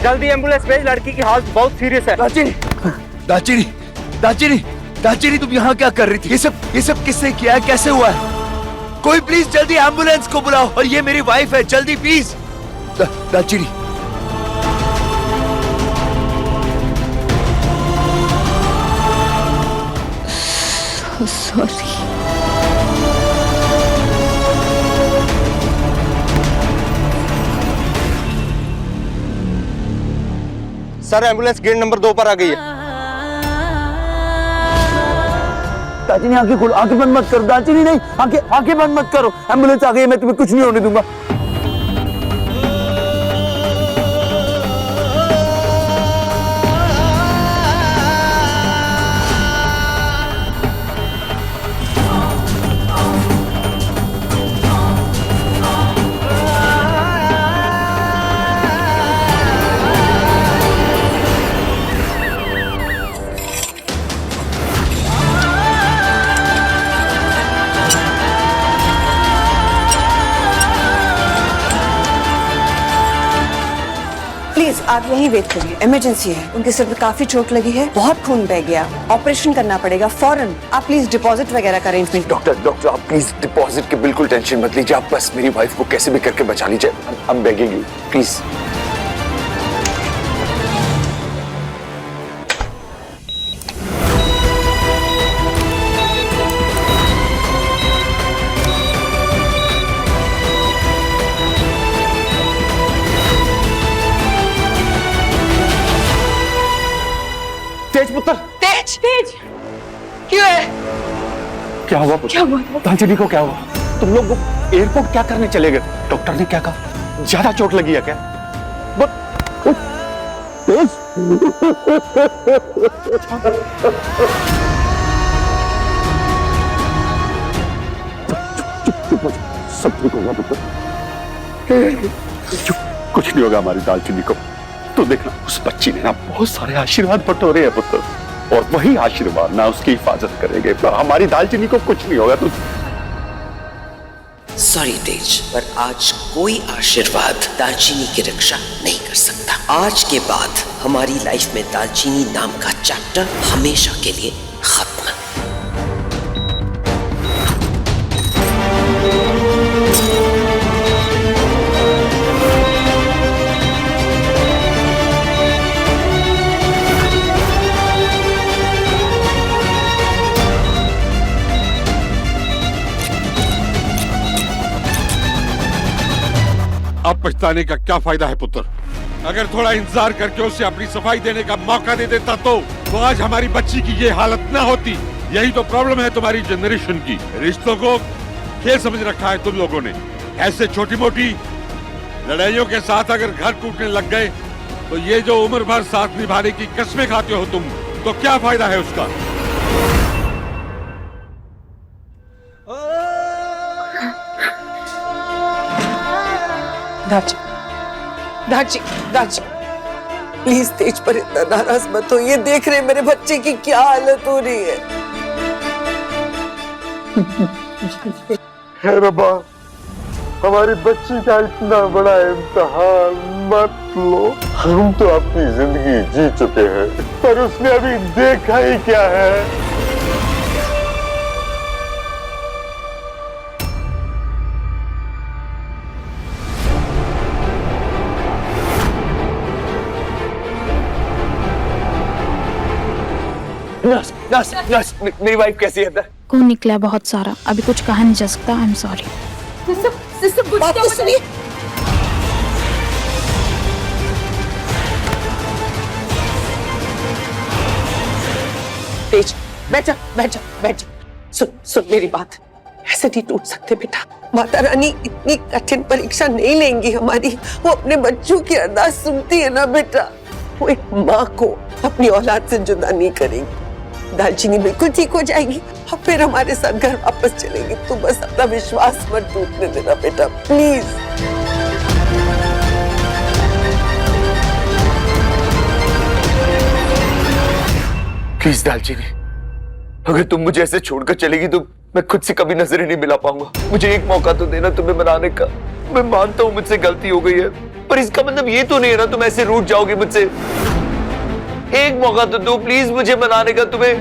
जल्दी एम्बुलेंस भेज, लड़की की हालत बहुत सीरियस है। दालचीनी दालचीनी दालचीनी दालचीनी, तुम यहाँ क्या कर रही थी? ये सब किसने किया है? कैसे हुआ है? कोई प्लीज जल्दी एम्बुलेंस को बुलाओ। और ये मेरी वाइफ है, जल्दी प्लीज। दालचीनी sorry. Sir ambulance gate number 2 पर आ गई है। दालचीनी आंखें खोलो, आंखें बंद मत करो। दालचीनी नहीं, आंखें बंद मत करो। एम्बुलेंस आ गई है, मैं तुम्हें कुछ नहीं होने दूंगा। प्लीज आप यहीं वेट करिए, इमरजेंसी है। उनके सिर में काफी चोट लगी है, बहुत खून बह गया, ऑपरेशन करना पड़ेगा फौरन। आप प्लीज डिपॉजिट वगैरह का अरेंजमेंट। डॉक्टर आप प्लीज डिपॉजिट की बिल्कुल टेंशन मत लीजिए। आप बस मेरी वाइफ को कैसे भी करके बचा लीजिए। I'm begging you, please. तेज पुत्र, तेज तेज क्यों है? क्या हुआ पुत्र? क्या हुआ? दालचीनी को क्या हुआ? तुम लोग एयरपोर्ट क्या करने चले गए? डॉक्टर ने क्या कहा? ज्यादा चोट लगी है क्या? सब ठीक होगा पुत्र, कुछ नहीं होगा हमारी दालचीनी को। तो देखना, उस बच्ची ने ना बहुत सारे आशीर्वाद बटोरे हैं पुत्र, और वही आशीर्वाद ना उसकी हिफाजत करेंगे। हमारी दालचीनी को कुछ नहीं होगा। तो सॉरी तेज, पर आज कोई आशीर्वाद दालचीनी की रक्षा नहीं कर सकता। आज के बाद हमारी लाइफ में दालचीनी नाम का चैप्टर हमेशा के लिए खत्म। अब पछताने का क्या फायदा है पुत्र? अगर थोड़ा इंतजार करके उसे अपनी सफाई देने का मौका दे देता तो आज हमारी बच्ची की ये हालत ना होती। यही तो प्रॉब्लम है तुम्हारी जनरेशन की। रिश्तों को खेल समझ रखा है तुम लोगों ने। ऐसे छोटी मोटी लड़ाइयों के साथ अगर घर टूटने लग गए तो ये जो उम्र भर साथ निभाने की कस्में खाते हो तुम, तो क्या फायदा है उसका? दाची प्लीज तेज पर इतना नाराज मत हो। ये देख रहे मेरे बच्चे की क्या हालत हो रही है। हे रब्बा, हमारी बच्ची का इतना बड़ा इम्तिहान मत लो। हम तो अपनी जिंदगी जी चुके हैं, पर उसने अभी देखा ही क्या है। नर्स नर्स नर्स, मेरी वाइफ कैसी है? खून निकला है बहुत सारा, अभी कुछ कहा नहीं जा सकता। I am sorry. बात तो सुनिए। तेज बैठ जा। सुन मेरी बात, ऐसे नहीं टूट सकते बेटा। माता रानी इतनी कठिन परीक्षा नहीं लेंगी हमारी। वो अपने बच्चों की अरदास सुनती है ना बेटा। वो एक माँ को अपनी औलाद से जुदा नहीं करेगी। दालचीनी बिल्कुल ठीक हो जाएगी और फिर हमारे साथ घर वापस चलेगी। तू बस अपना विश्वास मत टूटने देना बेटा, प्लीज। प्लीज दालचीनी, अगर तुम मुझे ऐसे छोड़कर चलेगी तो मैं खुद से कभी नजर ही नहीं मिला पाऊंगा। मुझे एक मौका तो देना तुम्हें मनाने का। मैं मानता हूँ मुझसे गलती हो गई है, पर इसका मतलब ये तो नहीं है ना तुम ऐसे रूठ जाओगे मुझसे। एक मौका तो दो प्लीज मुझे मनाने का तुम्हें।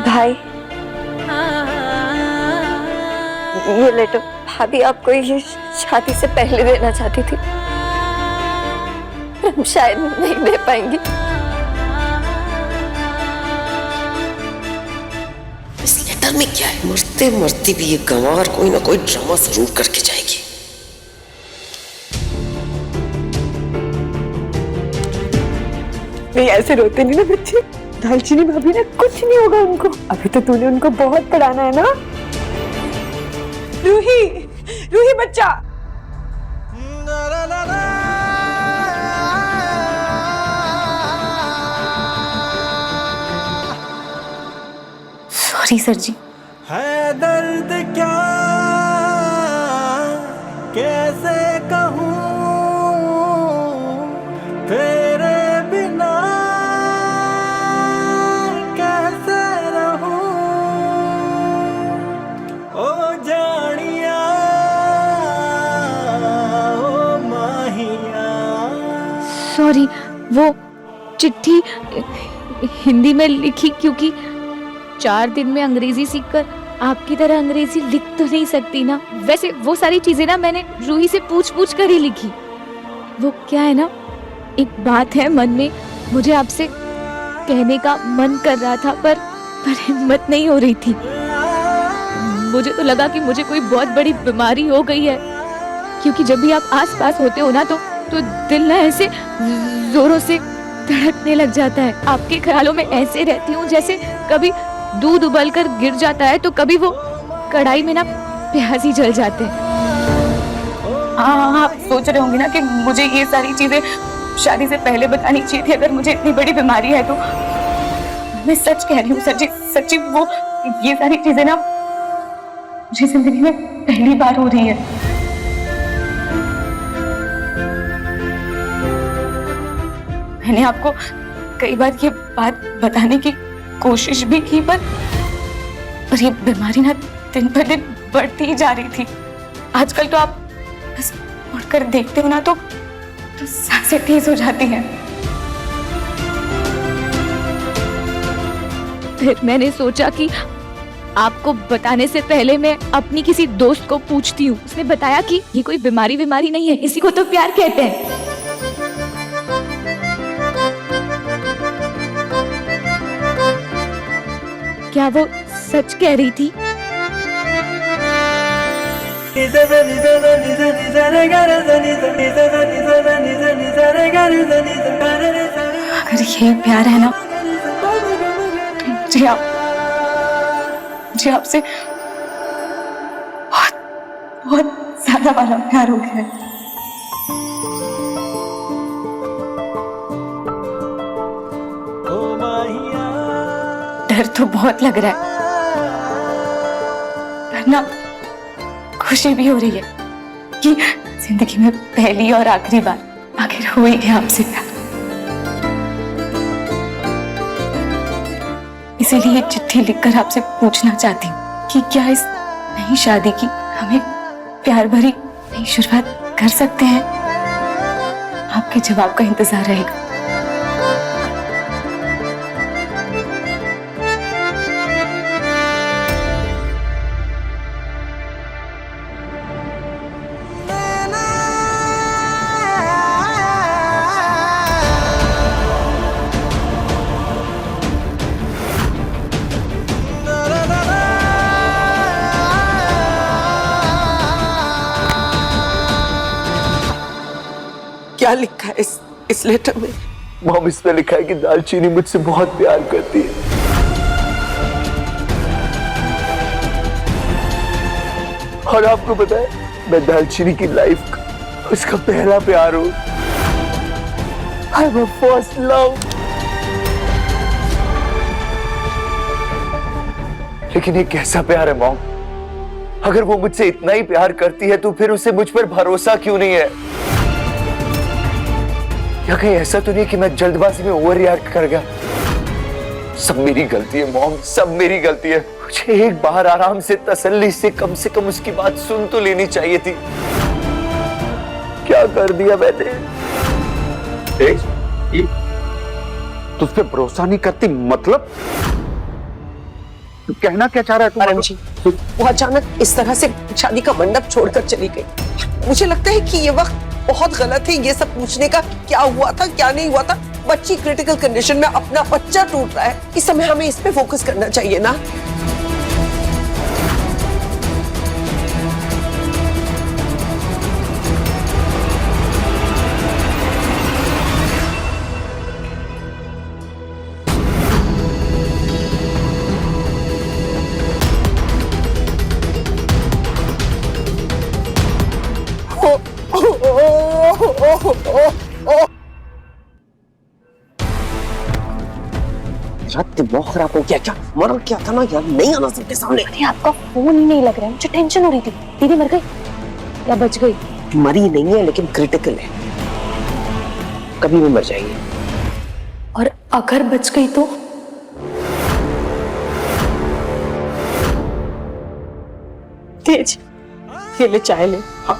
भाई, ये लेटर भाभी आपको ये शादी से पहले देना चाहती थी, हम शायद नहीं दे पाएंगी। इस लेटर में क्या है? मरते मरते भी ये गंवार कोई ना कोई ड्रामा जरूर करके जाएगी। नहीं, ऐसे रोते नहीं ना बच्चे। दालचीनी भाभी ने कुछ नहीं होगा उनको। अभी तो तूने उनको बहुत पढ़ाना है ना। रूही, रूही बच्चा। सॉरी सर जी। है दर्द क्या कैसे कहूँ तेरे बिना कैसे रहूं ओ जानिया ओ माहिया। सॉरी, वो चिट्ठी हिंदी में लिखी क्योंकि 4 दिन में अंग्रेजी सीखकर आपकी तरह अंग्रेजी लिख तो नहीं सकती ना। वैसे वो सारी चीजें ना मैंने रूही से पूछ कर ही लिखी। वो क्या है ना, एक बात है मन में, मुझे आपसे कहने का मन कर रहा था पर हिम्मत नहीं हो रही थी। मुझे तो लगा कि मुझे कोई बहुत बड़ी बीमारी हो गई है, क्योंकि जब भी आप आस पास होते हो ना तो दिल ना ऐसे जोरों से धड़कने लग जाता है। आपके ख्यालों में ऐसे रहती हूँ जैसे कभी दूध उबल कर गिर जाता है तो कभी वो कढ़ाई में ना प्याज ही जल जाते हैं। हाँ, आप सोच रहे होंगे ना कि मुझे ये सारी चीजें शादी से पहले बतानी चाहिए थी अगर मुझे इतनी बड़ी बीमारी है तो। मैं सच कह रही हूँ सच्ची सच्ची, वो ये सारी चीजें ना मुझे जिंदगी में पहली बार हो रही है। मैंने आपको कई बार ये बात बताने की कोशिश भी की पर ये बीमारी ना दिन पर दिन बढ़ती ही जा रही थी। आजकल तो आप बस मुड़कर देखते हो ना तो सांसें तेज हो जाती हैं। फिर मैंने सोचा कि आपको बताने से पहले मैं अपनी किसी दोस्त को पूछती हूँ। उसने बताया कि ये कोई बीमारी नहीं है, इसी को तो प्यार कहते हैं। क्या वो सच कह रही थी? अगर ये प्यार है ना, मुझे आपसे बहुत बहुत ज्यादा वाला प्यार हो गया है। डर तो बहुत लग रहा है पर ना खुशी भी हो रही है कि जिंदगी में पहली और आखिरी बार आखिर हो ही गया आपसे प्यार। इसीलिए चिट्ठी लिखकर आपसे पूछना चाहती हूँ कि क्या इस नई शादी की हमें प्यार भरी नई शुरुआत कर सकते हैं? आपके जवाब का इंतजार रहेगा। क्या लिखा है इस लेटर में? मॉम, इसमें लिखा है कि दालचीनी मुझसे बहुत प्यार करती है और आपको पता है मैं दालचीनी की लाइफ का उसका पहला प्यार हूं। I'm a first love. लेकिन ये कैसा प्यार है मॉम? अगर वो मुझसे इतना ही प्यार करती है तो फिर उसे मुझ पर भरोसा क्यों नहीं है? या कहीं ऐसा तो नहीं कि मैं जल्दबाजी में ओवर रिएक्ट कर गया? सब मेरी गलती है मॉम, सब मेरी गलती है। मुझे एक बार आराम से तसल्ली से कम उसकी बात सुन तो लेनी चाहिए थी। क्या कर दिया मैंने? तुझ पे भरोसा नहीं करती मतलब? तू कहना क्या चाह रहा है तू? परम जी, वो अचानक इस तरह से शादी का मंडप छोड़कर चली गई। मुझे लगता है कि ये वक्त बहुत गलत है ये सब पूछने का, क्या हुआ था क्या नहीं हुआ था। बच्ची क्रिटिकल कंडीशन में, अपना बच्चा टूट रहा है, इस समय हमें इस पे फोकस करना चाहिए ना। दिमाग खराब हो गया क्या? मर क्या था ना यार, नहीं आना सबके सामने। अरे आपका फोन ही नहीं लग रहा है, मुझे टेंशन हो रही थी। दीदी मर गई या बच गई? मरी नहीं है लेकिन क्रिटिकल है, कभी भी मर जाएगी। और अगर बच गई तो? तेज, ये ले चाय ले। हाँ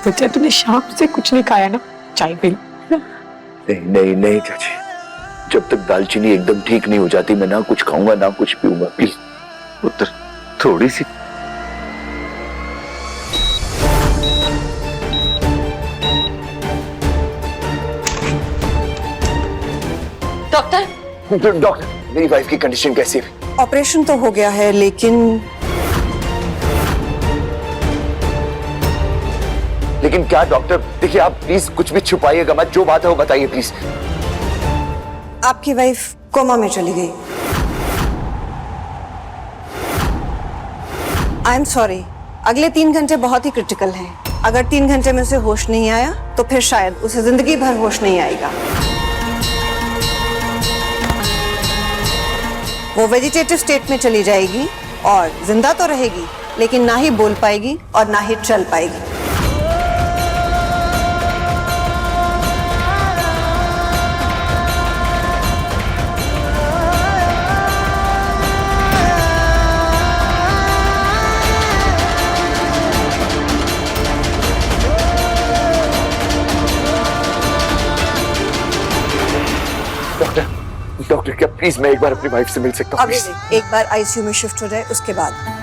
बच्चा, तूने शाम से कुछ नहीं खाया ना, चाय पी। नहीं चाची, जब तक दालचीनी एकदम ठीक नहीं हो जाती मैं ना कुछ खाऊंगा ना कुछ पीऊंगा। प्लीज पुत्र, थोड़ी सी डॉक्टर, मेरी वाइफ की कंडीशन कैसी है? ऑपरेशन तो हो गया है लेकिन क्या डॉक्टर? देखिए आप प्लीज कुछ भी छुपाइएगा मत, जो बात है वो बताइए प्लीज। आपकी वाइफ कोमा में चली गई। आई एम सॉरी, अगले 3 घंटे बहुत ही क्रिटिकल हैं। अगर 3 घंटे में उसे होश नहीं आया तो फिर शायद उसे जिंदगी भर होश नहीं आएगा। वो वेजिटेटिव स्टेट में चली जाएगी और जिंदा तो रहेगी लेकिन ना ही बोल पाएगी और ना ही चल पाएगी। डॉक्टर क्या प्लीज मैं एक बार अपनी वाइफ से मिल सकता हूँ? अभी एक बार आईसीयू में शिफ्ट हो जाए उसके बाद।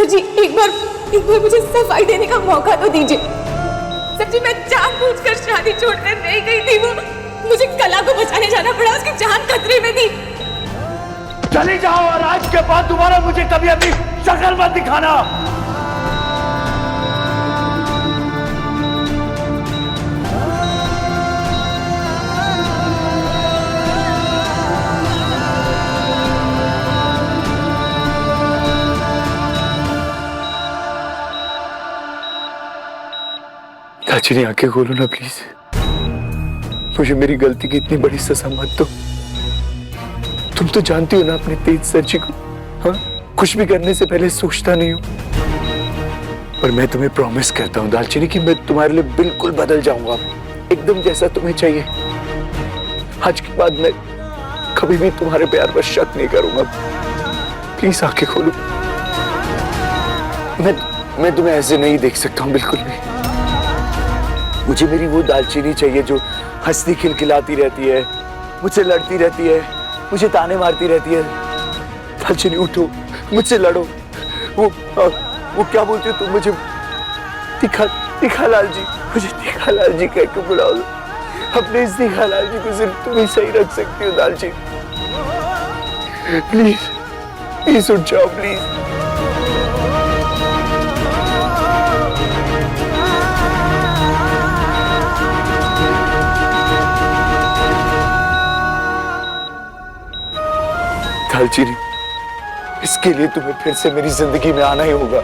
जी एक बार मुझे सफाई देने का मौका तो दीजिए। सच्ची मैं जानबूझकर शादी छोड़कर नहीं गई थी, वो मुझे कला को बचाने जाना पड़ा, उसकी जान खतरे में थी। चले जाओ और आज के बाद दोबारा मुझे कभी अपनी शक्ल मत दिखाना। चाची आंखें खोलो ना प्लीज, मुझे मेरी गलती की इतनी बड़ी सजा मत दो। तुम तो जानती हो ना अपने तेज सर जी को, हाँ कुछ भी करने से पहले सोचता नहीं हूं। पर मैं तुम्हें प्रॉमिस करता हूँ दालचीनी कि मैं तुम्हारे लिए बिल्कुल बदल जाऊंगा, एकदम जैसा तुम्हें चाहिए। आज के बाद मैं कभी भी तुम्हारे प्यार पर शक नहीं करूंगा। प्लीज आंखें खोलो, मैं तुम्हें ऐसे नहीं देख सकता हूँ बिल्कुल भी। मुझे मेरी वो दालचीनी चाहिए जो हंसती खिलखिलाती रहती है, मुझसे लड़ती रहती है, मुझे ताने मारती रहती है। दालचीनी उठो, मुझसे लड़ो। वो क्या बोलती हो तुम? मुझे दिखालाल जी, मुझे दिखालाल जी कह के बुलाओ। अपने इस दिखालाल जी को सिर्फ तुम ही सही रख सकती हो दालची। प्लीज प्लीज उठ जाओ प्लीज। दालचीनी, इसके लिए तुम्हें फिर से मेरी जिंदगी में आना ही होगा,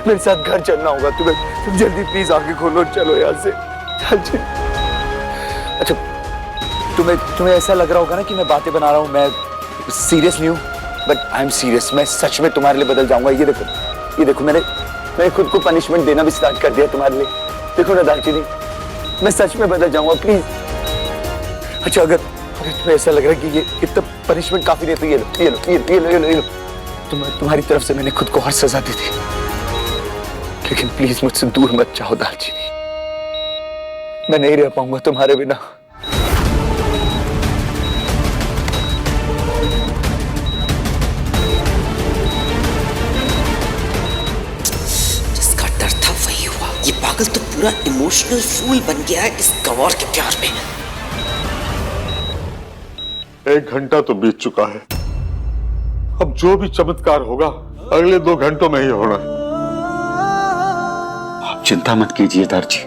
मेरे साथ घर चलना होगा। तुम जल्दी प्लीज आंखें खोलो, चलो यहाँ से। दालचीनी, अच्छा तुम्हें ऐसा लग रहा होगा ना कि मैं बातें बना रहा हूँ, मैं सीरियस नहीं हूँ, बट आई एम सीरियस। मैं सच में तुम्हारे लिए बदल जाऊंगा। ये देखो मैंने खुद को पनिशमेंट देना भी स्टार्ट कर दिया तुम्हारे लिए। देखो ना दालचीनी, मैं सच में बदल जाऊंगा, प्लीज। अच्छा अगर तुम्हें ऐसा लग रहा है कि ये इतना पनिशमेंट काफी नहीं, तो ये लो। तुम्हारी तरफ से मैंने खुद को हर सजा दी थी, लेकिन प्लीज मुझसे दूर मत जाओ दालचीनी, मैं नहीं रह पाऊंगा तुम्हारे बिना। जिसका डर था वही हुआ। ये पागल तो पूरा इमोशनल फूल बन गया है इस गंवार के प्यार में। 1 घंटा तो बीत चुका है, अब जो भी चमत्कार होगा अगले 2 घंटों में ही होना है। आप चिंता मत कीजिए दारजी,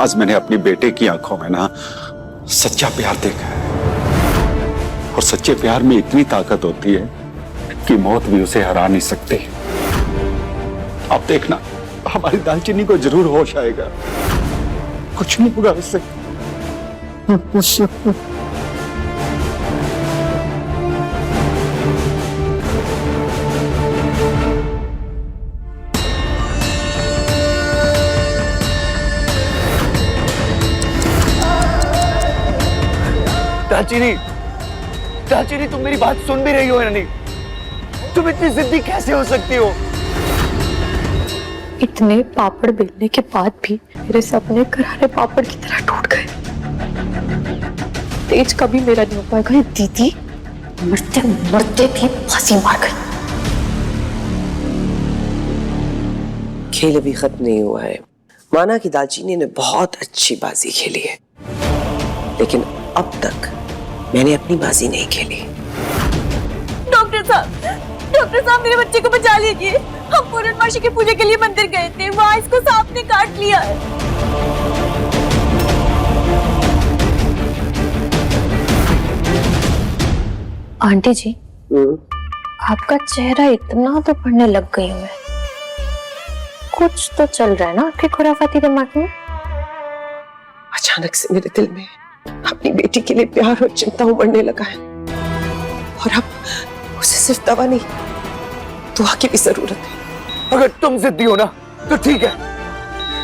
आज मैंने अपनी बेटे की आंखों में ना सच्चा प्यार देखा है, और सच्चे प्यार में इतनी ताकत होती है कि मौत भी उसे हरा नहीं सकती। आप देखना, हमारी दालचीनी को जरूर होश आएगा, कुछ नहीं होगा उससे। दालचीनी, तुम मेरी बात सुन भी रही हो या नहीं? तुम इतनी जिद्दी कैसे हो सकती हो? इतने पापड़ बेलने के बाद भी मेरे सपने करारे पापड़ की तरह टूट गए। तेज कभी मेरा नहीं हो पाएगा। दीदी मरते मरते भी फांसी मार गई। खेल अभी खत्म नहीं हुआ है। माना कि दालचीनी ने बहुत अच्छी बाजी खेली है, लेकिन अब तक मैंने अपनी बाजी नहीं खेली। डॉक्टर साहब मेरे बच्चे को बचा लीजिए। हम पूर्णमासी की पूजा के लिए मंदिर गए थे, वहाँ इसको सांप ने काट लिया है। आंटी जी, आपका चेहरा इतना तो पढ़ने लग गई हूँ मैं। कुछ तो चल रहा है ना आपके खुराफाती दिमाग में? अचानक से मेरे दिल में अपनी बेटी के लिए प्यार और चिंता उमड़ने लगा है, और अब उसे सिर्फ दवा नहीं, दुआ की भी जरूरत है। अगर तुम जिद्दी हो ना तो ठीक है,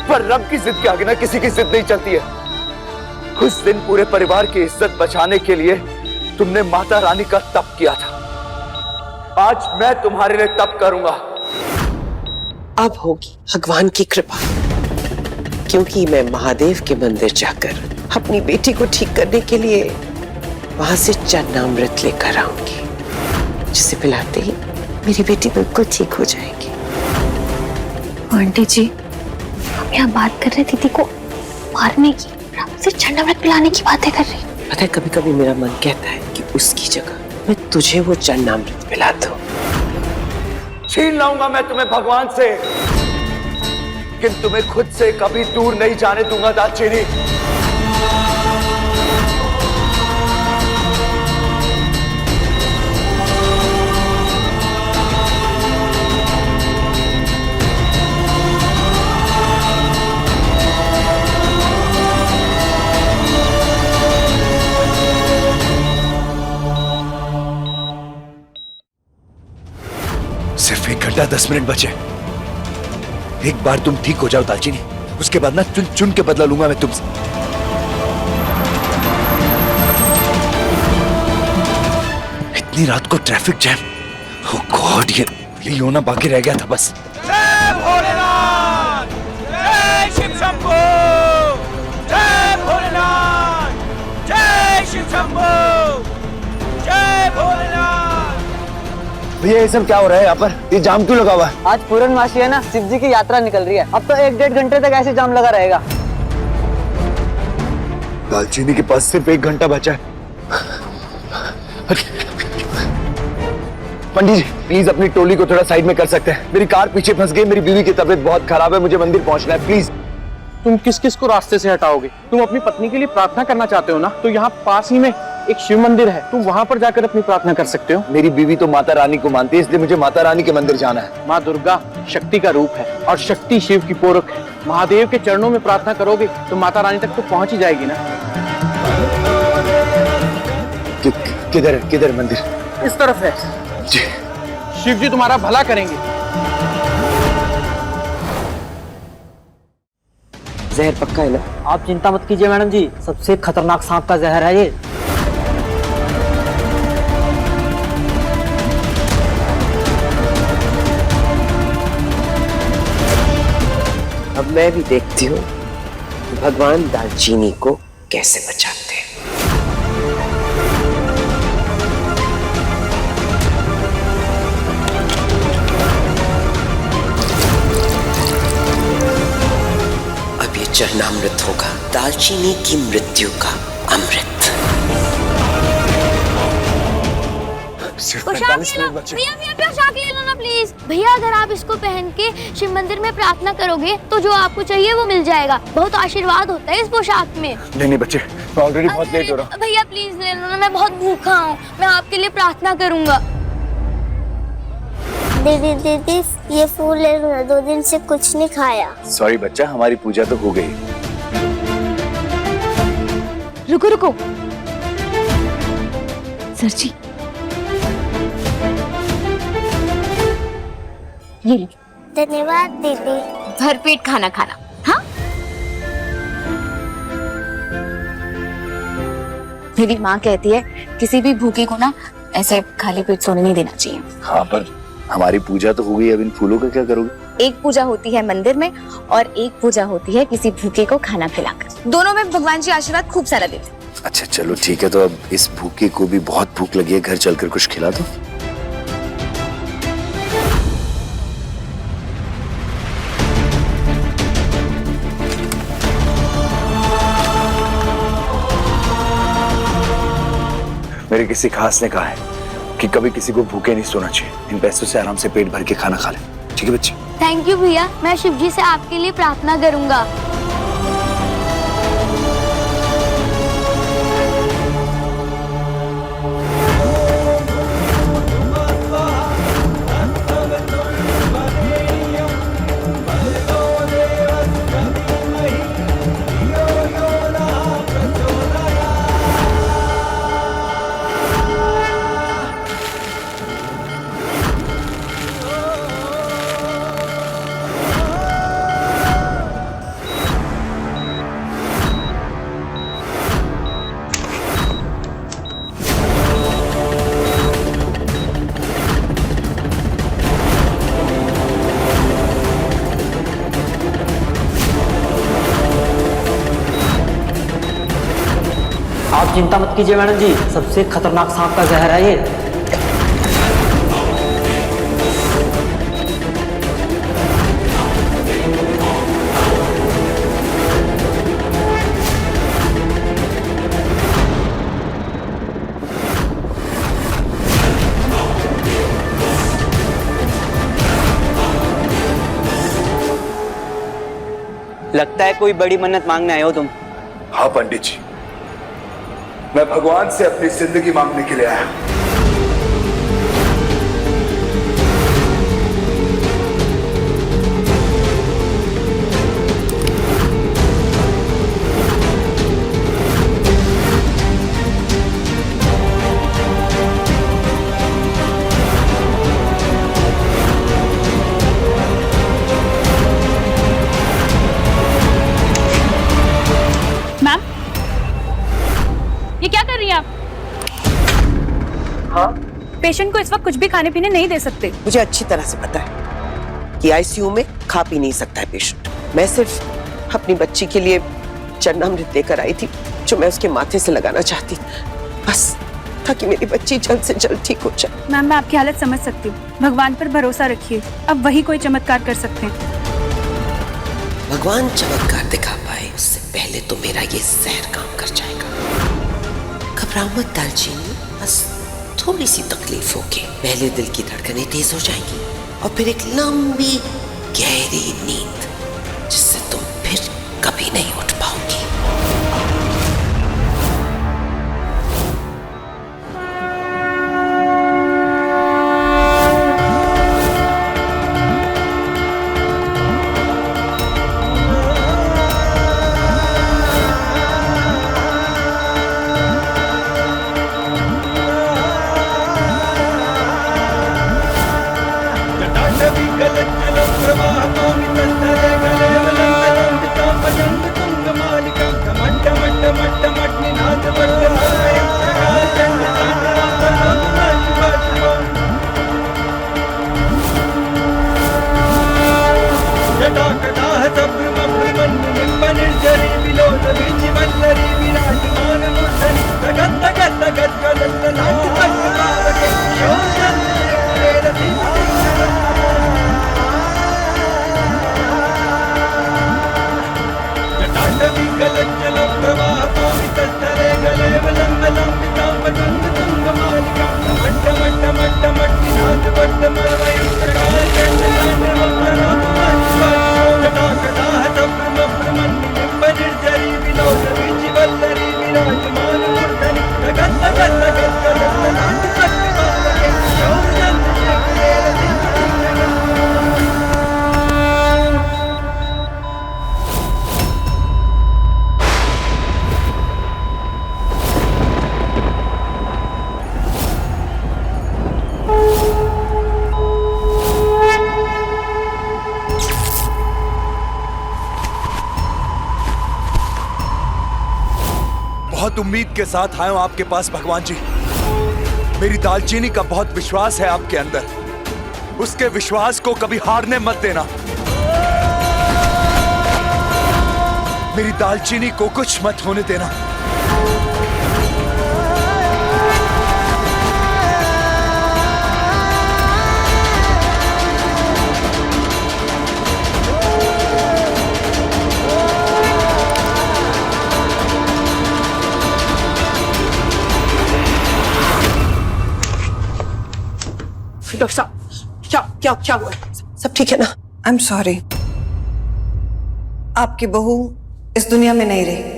पर रब की जिद के आगे ना किसी की जिद नहीं चलती है। उस दिन पूरे परिवार की इज्जत बचाने के लिए तुमने माता रानी का तप किया था, आज मैं तुम्हारे लिए तप करूंगा। अब होगी भगवान की कृपा, क्योंकि मैं महादेव के मंदिर जाकर अपनी बेटी को ठीक करने के लिए वहां से चन्नामृत लेकर आऊंगी, जिसे पिलाते ही मेरी बेटी बिल्कुल ठीक हो जाएगी। आंटी जी, हम यहाँ बात कर रहे दीदी को मारने की, आप सिर्फ चन्नामृत पिलाने की बातें कर रही। पता है, कभी कभी मेरा मन कहता है कि उसकी जगह मैं तुझे वो चन्नामृत पिला दूं। छीन लाऊंगा मैं तुम्हें भगवान से, लेकिन तुम्हें खुद से कभी दूर नहीं जाने दूंगा दालचीनी। सिर्फ 1 घंटा 10 मिनट बचे। एक बार तुम ठीक हो जाओ दालचीनी, उसके बाद ना चुन चुन के बदला लूंगा मैं तुमसे। इतनी रात को ट्रैफिक जैम, ओह गॉड, ये होना बाकी रह गया था बस। जय भोलेनाथ, जय शिव शंभो, जय भोलेनाथ, जय शिव शंभो, जय भोलेनाथ। भैया ये सब क्या हो रहा है यहाँ पर? ये जाम क्यों लगा हुआ है? आज पूर्णमासी है ना, शिव जी की यात्रा निकल रही है। अब तो 1-1.5 घंटे तक ऐसे जाम लगा रहेगा। दालचीनी के पास सिर्फ 1 घंटा बचा है। पंडित जी प्लीज अपनी टोली को थोड़ा साइड में कर सकते हैं? मेरी कार पीछे फंस गई, मेरी बीवी की तबीयत बहुत खराब है, मुझे मंदिर पहुंचना है, प्लीज। तुम किस किस को रास्ते से हटाओगे? तुम अपनी पत्नी के लिए प्रार्थना करना चाहते हो ना, तो यहाँ पास ही में एक शिव मंदिर है, तुम वहाँ पर जाकर अपनी प्रार्थना कर सकते हो। मेरी बीवी तो माता रानी को मानती है, इसलिए मुझे माता रानी के मंदिर जाना है। माँ दुर्गा शक्ति का रूप है और शक्ति शिव की पूरक है। महादेव के चरणों में प्रार्थना करोगे तो माता रानी तक तो पहुंच ही जाएगी ना। किधर किधर मंदिर? इस तरफ है जी। शिव जी तुम्हारा भला करेंगे। जहर पक्का है ना? आप चिंता मत कीजिए मैडम जी, सबसे खतरनाक सांप का जहर है ये। अब मैं भी देखती हूँ भगवान दालचीनी को कैसे बचाते हैं। अब ये चरणामृत होगा दालचीनी की मृत्यु का अमृत। पोशाक ले लो भैया, पोशाक ले लो ना प्लीज। भैया अगर आप इसको पहन के शिव मंदिर में प्रार्थना करोगे तो जो आपको चाहिए वो मिल जाएगा। बहुत आशीर्वाद होता है इस पोशाक में। नहीं बच्चे, मैं ऑलरेडी बहुत लेट हो रहा हूँ। भैया प्लीज ले लो ना, मैं बहुत भूखा हूँ, मैं आपके लिए प्रार्थना करूंगा। दीदी ये फूल ले लो ना, 2 दिन से कुछ नहीं खाया। सॉरी बच्चा, हमारी पूजा तो हो गई। रुको रुको सर जी, ये लो। धन्यवाद दीदी। भरपेट खाना खाना। हाँ मेरी माँ कहती है किसी भी भूखे को ना ऐसे खाली पेट सोने नहीं देना चाहिए। हाँ पर हमारी पूजा तो हो गई, अब इन फूलों का क्या करोगे? एक पूजा होती है मंदिर में और एक पूजा होती है किसी भूखे को खाना खिलाकर। दोनों में भगवान जी आशीर्वाद खूब सारा देते हैं। अच्छा चलो ठीक है, तो अब इस भूखे को भी बहुत भूख लगी है, घर चलकर कुछ खिला दो। मेरे किसी खास ने कहा है कि कभी किसी को भूखे नहीं सोना चाहिए। इन पैसों से आराम से पेट भर के खाना खा ले, ठीक है बच्चे? थैंक यू भैया, मैं शिव जी से आपके लिए प्रार्थना करूंगा। आप चिंता मत कीजिए मैडम जी, सबसे खतरनाक सांप का जहर है ये। लगता है कोई बड़ी मन्नत मांगने आए हो तुम। हाँ पंडित जी, मैं भगवान से अपनी जिंदगी मांगने के लिए आया। मैम ये क्या कर रही हैं आप? हाँ? पेशेंट को इस वक्त कुछ भी खाने पीने नहीं दे सकते। मुझे अच्छी तरह से पता है कि आईसीयू में खा पी नहीं सकता है पेशेंट। मैं सिर्फ अपनी बच्ची के लिए चरणामृत लेकर आई थी जो मैं उसके माथे से लगाना चाहती थी, बस। था कि मेरी बच्ची जल्द से जल्द ठीक हो जाए। मैम मैं आपकी हालत समझ सकती हूँ, भगवान पर भरोसा रखिए, अब वही कोई चमत्कार कर सकते हैं। भगवान चमत्कार दिखा पाए उससे पहले तो मेरा ये जहर काम कर जाएगा। घबराओ मत दालचीनी, बस थोड़ी सी तकलीफ होगी। पहले दिल की धड़कनें तेज हो जाएंगी और फिर एक लंबी गहरी नींद, जिससे तुम फिर कभी नहीं उठ पाओगी। बहुत उम्मीद के साथ आया हूं आपके पास भगवान जी। मेरी दालचीनी का बहुत विश्वास है आपके अंदर, उसके विश्वास को कभी हारने मत देना। मेरी दालचीनी को कुछ मत होने देना। डॉक्टर साहब, क्या हुआ? सब ठीक है ना? आई एम सॉरी, आपकी बहू इस दुनिया में नहीं रही।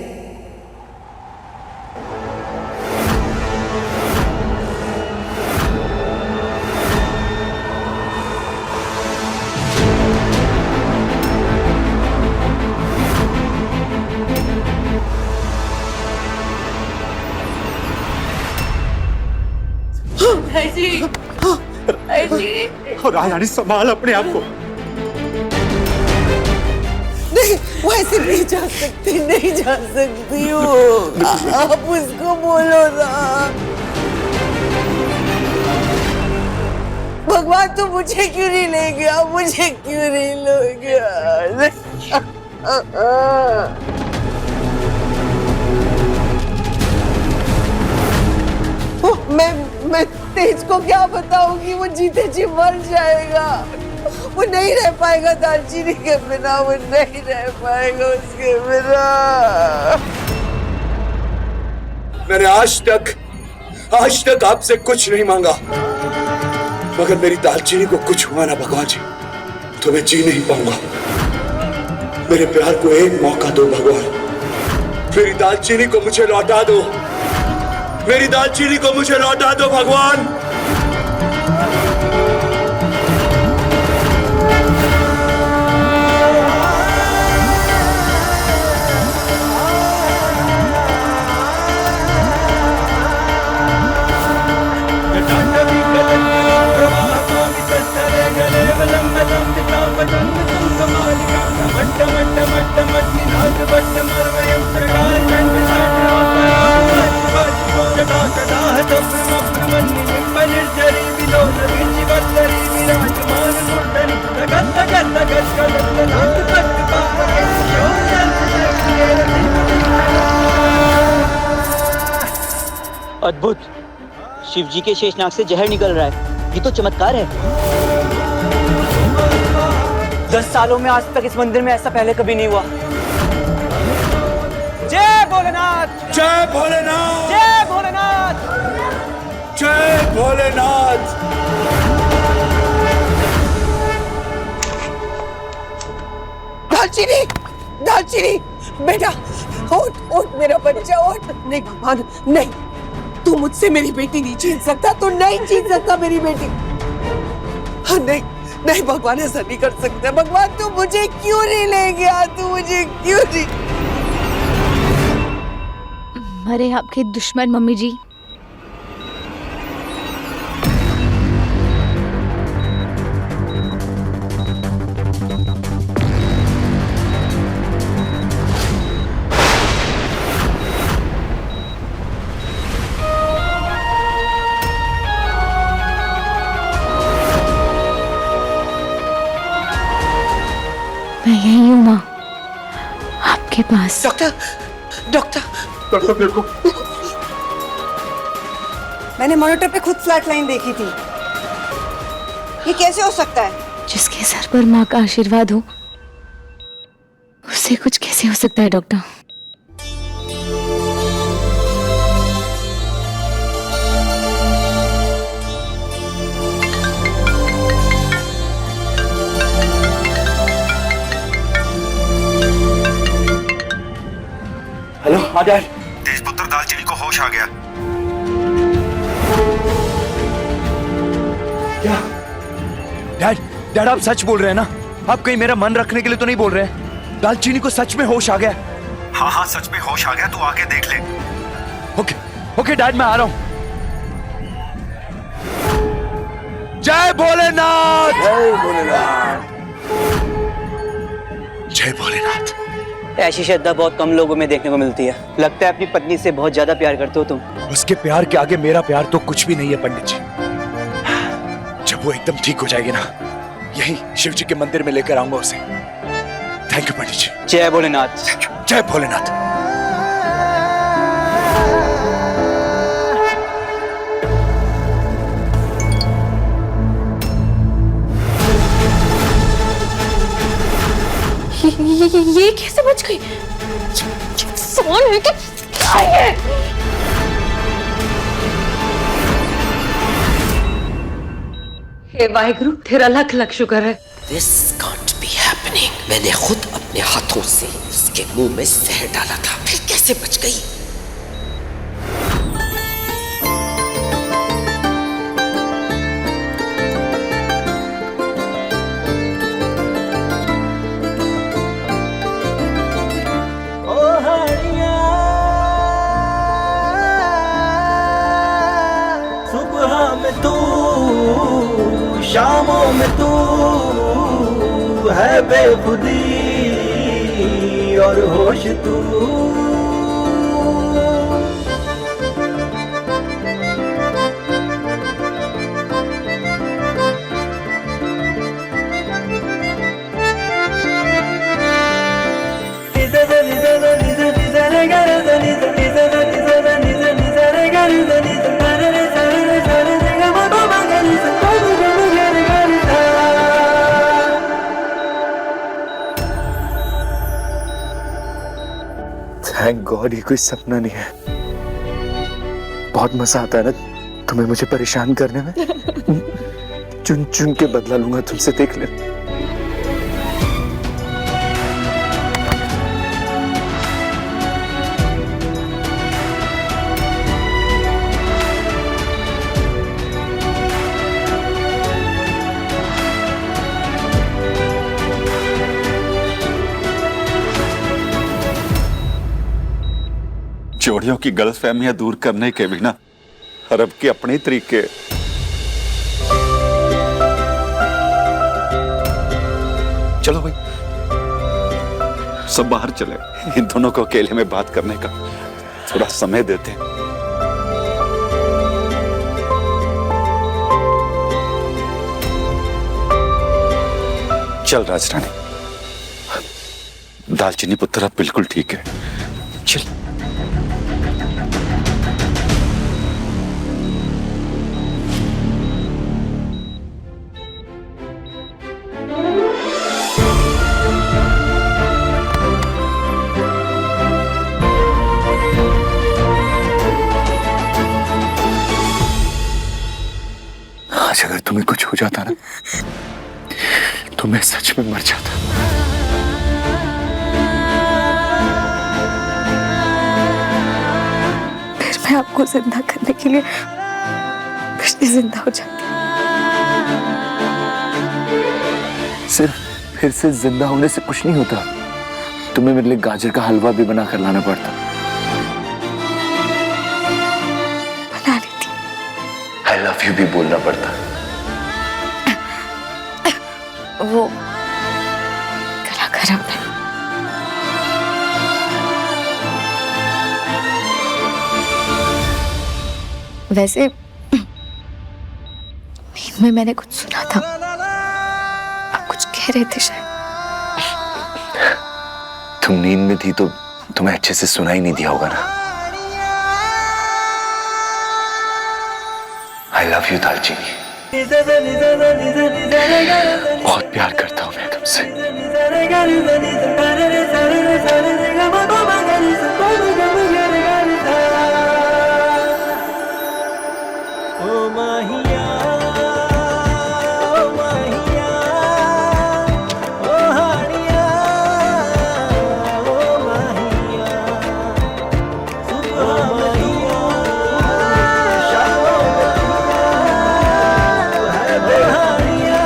और रानी संभाल अपने आप को। नहीं, वो ऐसे नहीं जा सकती, नहीं जा सकती हो। आप उसको बोलो ना। भगवान तो मुझे क्यों नहीं ले गया? मुझे क्यों नहीं ले गया? मैं तेज को क्या बताऊंगी? वो जीते जी मर जाएगा, वो नहीं रह पाएगा दालचीनी के बिना, वो नहीं रह पाएगा उसके बिना। मैंने आज तक आपसे कुछ नहीं मांगा, मगर मेरी दालचीनी को कुछ हुआ ना भगवान जी तो मैं जी नहीं पाऊंगा। मेरे प्यार को एक मौका दो भगवान, मेरी दालचीनी को मुझे लौटा दो, मेरी दालचीनी को मुझे लौटा दो भगवान। अद्भुत, शिव जी के शेषनाग से जहर निकल रहा है। ये तो चमत्कार है। 10 सालों में आज तक इस मंदिर में ऐसा पहले कभी नहीं हुआ। जय भोलेनाथ, जय भोलेनाथ, जय भोलेनाथ, जय भोलेनाथ। दालचीनी, दालचीनी, बेटा उठ उठ मेरा बच्चा उठ। नहीं भगवान नहीं, तू मुझसे मेरी बेटी नहीं छीन सकता, तू नहीं छीन सकता मेरी बेटी। हाँ नहीं नहीं भगवान ऐसा नहीं कर सकता। भगवान तू मुझे क्यों नहीं ले गया, तू मुझे क्यों नहीं। मरे आपके दुश्मन मम्मी जी। मैं यही हूँ माँ, आपके पास। डॉक्टर, डॉक्टर, डॉक्टर देखो। मैंने मॉनिटर पे खुद फ्लैट लाइन देखी थी। ये कैसे हो सकता है? जिसके सर पर माँ का आशीर्वाद हो उससे कुछ कैसे हो सकता है डॉक्टर? हेलो आचार्य। तेजपुत्र दालचीनी को होश आ गया। क्या डैड, डैड आप सच बोल रहे हैं ना? आप कहीं मेरा मन रखने के लिए तो नहीं बोल रहे हैं? दालचीनी को सच में होश आ गया? हाँ हाँ सच में होश आ गया, तू आके देख ले। ओके ओके डैड, मैं आ रहा हूं। जय भोलेनाथ, जय भोलेनाथ, जय भोलेनाथ। ऐसी श्रद्धा बहुत कम लोगों में देखने को मिलती है। लगता है अपनी पत्नी से बहुत ज्यादा प्यार करते हो तुम। उसके प्यार के आगे मेरा प्यार तो कुछ भी नहीं है पंडित जी। जब वो एकदम ठीक हो जाएगी ना, यही शिव जी के मंदिर में लेकर आऊंगा उसे। थैंक यू पंडित जी। जय भोलेनाथ, जय भोलेनाथ। ये कैसे बच गई? फोन है कि क्या है? हे वाहिगुरु, तेरा लख लख शुक्र है। This can't be happening. मैंने खुद अपने हाथों से उसके मुंह में जहर डाला था, फिर कैसे बच गई? सुबह में तू, शामों में तू है बेखुदी और होश तू। थैंक गॉड ये कोई सपना नहीं है। बहुत मजा आता है ना तुम्हें मुझे परेशान करने में। चुन चुन के बदला लूंगा तुमसे, देख ले। जोड़ियों की गलतफहमियां दूर करने के बिना अरब के अपने तरीके। चलो भाई सब बाहर चले, इन दोनों को अकेले में बात करने का थोड़ा समय देते हैं। चल राजरानी, दालचीनी पुत्र अब बिल्कुल ठीक है। चल आज अगर तुम्हें कुछ हो जाता ना तो मैं सच में मर जाता। फिर मैं आपको जिंदा करने के लिए फिर जिंदा हो जाती। सिर्फ फिर से जिंदा होने से कुछ नहीं होता, तुम्हें मेरे लिए गाजर का हलवा भी बना कर लाना पड़ता। बना लेती। आई लव यू भी बोलना पड़ता। वो गला गरम है। वैसे नींद में मैंने कुछ सुना था, आप कुछ कह रहे थे शायद। तुम नींद में थी तो तुम्हें अच्छे से सुना ही नहीं दिया होगा ना। आई लव यू दालचीनी, बहुत प्यार करता हूं मैं तुमसे। ओ माहिया, ओ हानिया, ओ माहिया, सुबह मरिया, शाम है बेहानिया।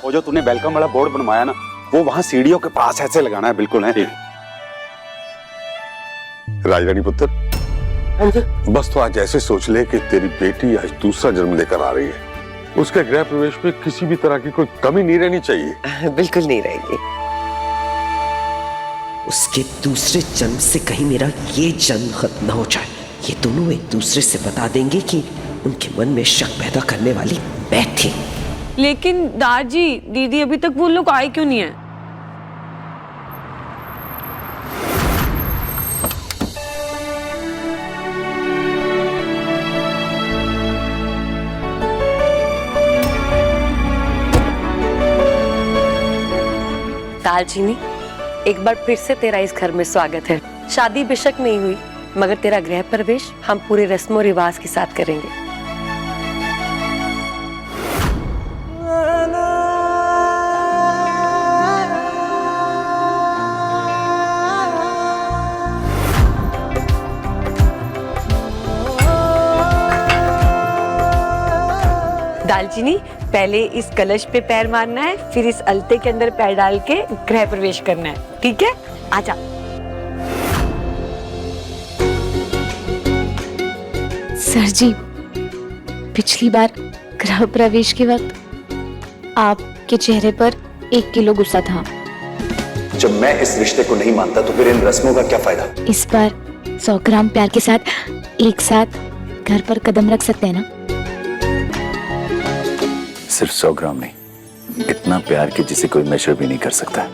वो जो तूने वेलकम वाला बोर्ड बनवाया ना, वो वहां सीढ़ियों के पास ऐसे लगाना है, बिल्कुल है। राजरानी पुत्र, बस तो आज ऐसे सोच ले कि तेरी बेटी आज दूसरा जन्म लेकर आ रही है। उसके गृह प्रवेश में किसी भी तरह की कोई कमी नहीं रहनी चाहिए। बिल्कुल नहीं रहेगी। उसके दूसरे जन्म से कहीं मेरा ये जन्म खत्म न हो जाए। ये दोनों एक दूसरे से बता देंगे कि उनके मन में शक पैदा करने वाली मैं थी। लेकिन दादी, दीदी अभी तक वो लोग आए क्यों नहीं है? दालचीनी, एक बार फिर से तेरा इस घर में स्वागत है। शादी बेशक नहीं हुई, मगर तेरा गृह प्रवेश हम पूरे रस्मों रिवाज के साथ करेंगे। दालचीनी, पहले इस कलश पे पैर मारना है, फिर इस अलते के अंदर पैर डाल के गृह प्रवेश करना है, ठीक है? आजा। सर जी, पिछली बार गृह प्रवेश के वक्त आपके चेहरे पर 1 किलो गुस्सा था। जब मैं इस रिश्ते को नहीं मानता तो फिर इन रस्मों का क्या फायदा? इस बार 100 ग्राम प्यार के साथ एक साथ घर पर कदम रख सकते हैं ना? सिर्फ 100 ग्राम नहीं, इतना प्यार कि जिसे कोई मेजर भी नहीं कर सकता।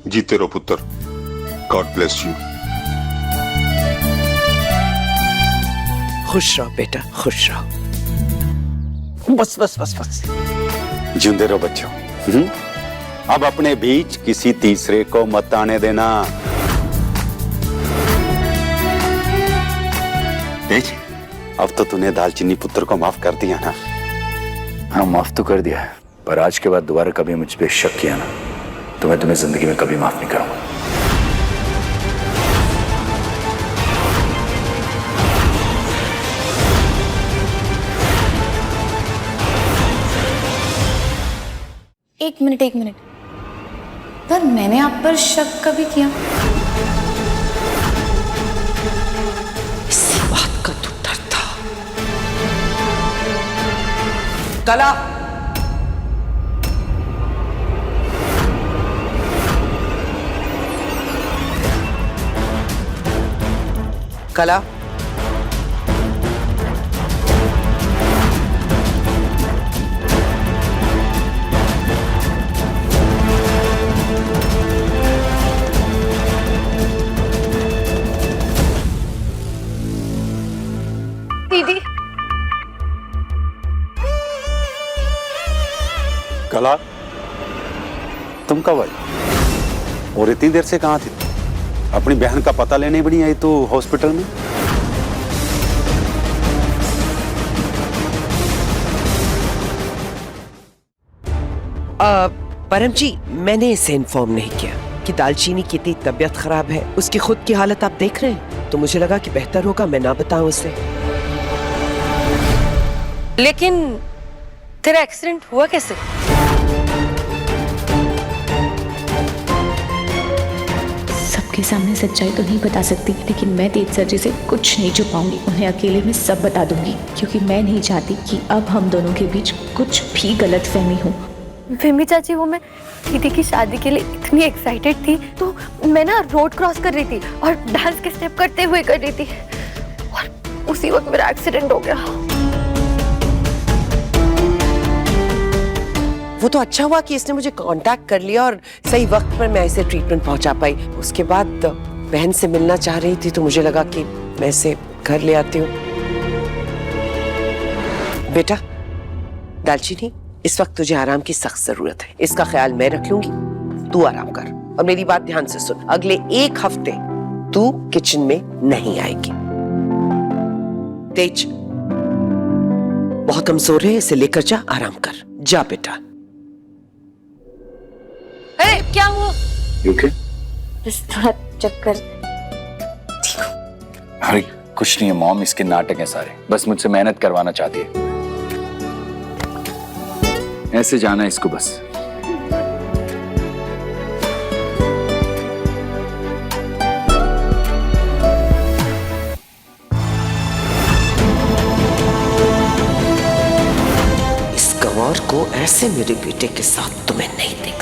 जीते रहो पुत्र। God bless you. खुश रहो बेटा, खुश रहो। बस बस बस बस। जिंदे रहो बच्चों। अब अपने बीच किसी तीसरे को मत आने देना। तेज, अब तो तूने दालचीनी पुत्र को माफ कर दिया ना? हाँ, माफ तो कर दिया है, पर आज के बाद दोबारा कभी मुझ पे शक किया ना तो मैं तुम्हें जिंदगी में कभी माफ नहीं करूंगा। एक मिनट, पर मैंने आप पर शक कभी किया? इसी बात का तो डर था। कला, कला, दीदी, कला, तुम कब आई? और इतनी देर से कहाँ थी? अपनी बहन का पता लेने भी नहीं आई तो हॉस्पिटल में? परम जी, मैंने इसे इन्फॉर्म नहीं किया कि दालचीनी की इतनी तबीयत खराब है। उसकी खुद की हालत आप देख रहे हैं, तो मुझे लगा कि बेहतर होगा मैं ना बताऊं उसे। लेकिन तेरा एक्सीडेंट हुआ कैसे? सबके सामने सच्चाई तो नहीं बता सकती, लेकिन मैं तेज सर जी से कुछ नहीं छुपाऊंगी। उन्हें अकेले में सब बता दूंगी, क्योंकि मैं नहीं चाहती कि अब हम दोनों के बीच कुछ भी गलतफहमी हो। विमी चाची, वो मैं दीदी की शादी के लिए इतनी एक्साइटेड थी, तो मैं ना रोड क्रॉस कर रही थी और डांस के स्टेप करते हुए कर रही थी, और उसी वक्त मेरा एक्सीडेंट हो गया। वो तो अच्छा हुआ कि इसने मुझे कांटेक्ट कर लिया और सही वक्त पर मैं इसे ट्रीटमेंट पहुंचा पाई। उसके बाद बहन से मिलना चाह रही थी तो मुझे लगा कि मैं इसे घर ले आती हूँ। बेटा दालचीनी, इस वक्त तुझे आराम की सख्त जरूरत है। इसका ख्याल मैं रख लूंगी, तू आराम कर। और मेरी बात ध्यान से सुन, अगले 1 हफ्ते तू किचन में नहीं आएगी। तेज बहुत कमजोर है, इसे लेकर जा, आराम कर। जा बेटा। अरे क्या हुआ? ओके? बस थोड़ा चक्कर। अरे कुछ नहीं है मॉम, इसके नाटक हैं सारे, बस मुझसे मेहनत करवाना चाहती है। ऐसे जाना है इसको बस। इस गंवार को ऐसे मेरे बेटे के साथ तुम्हें नहीं देख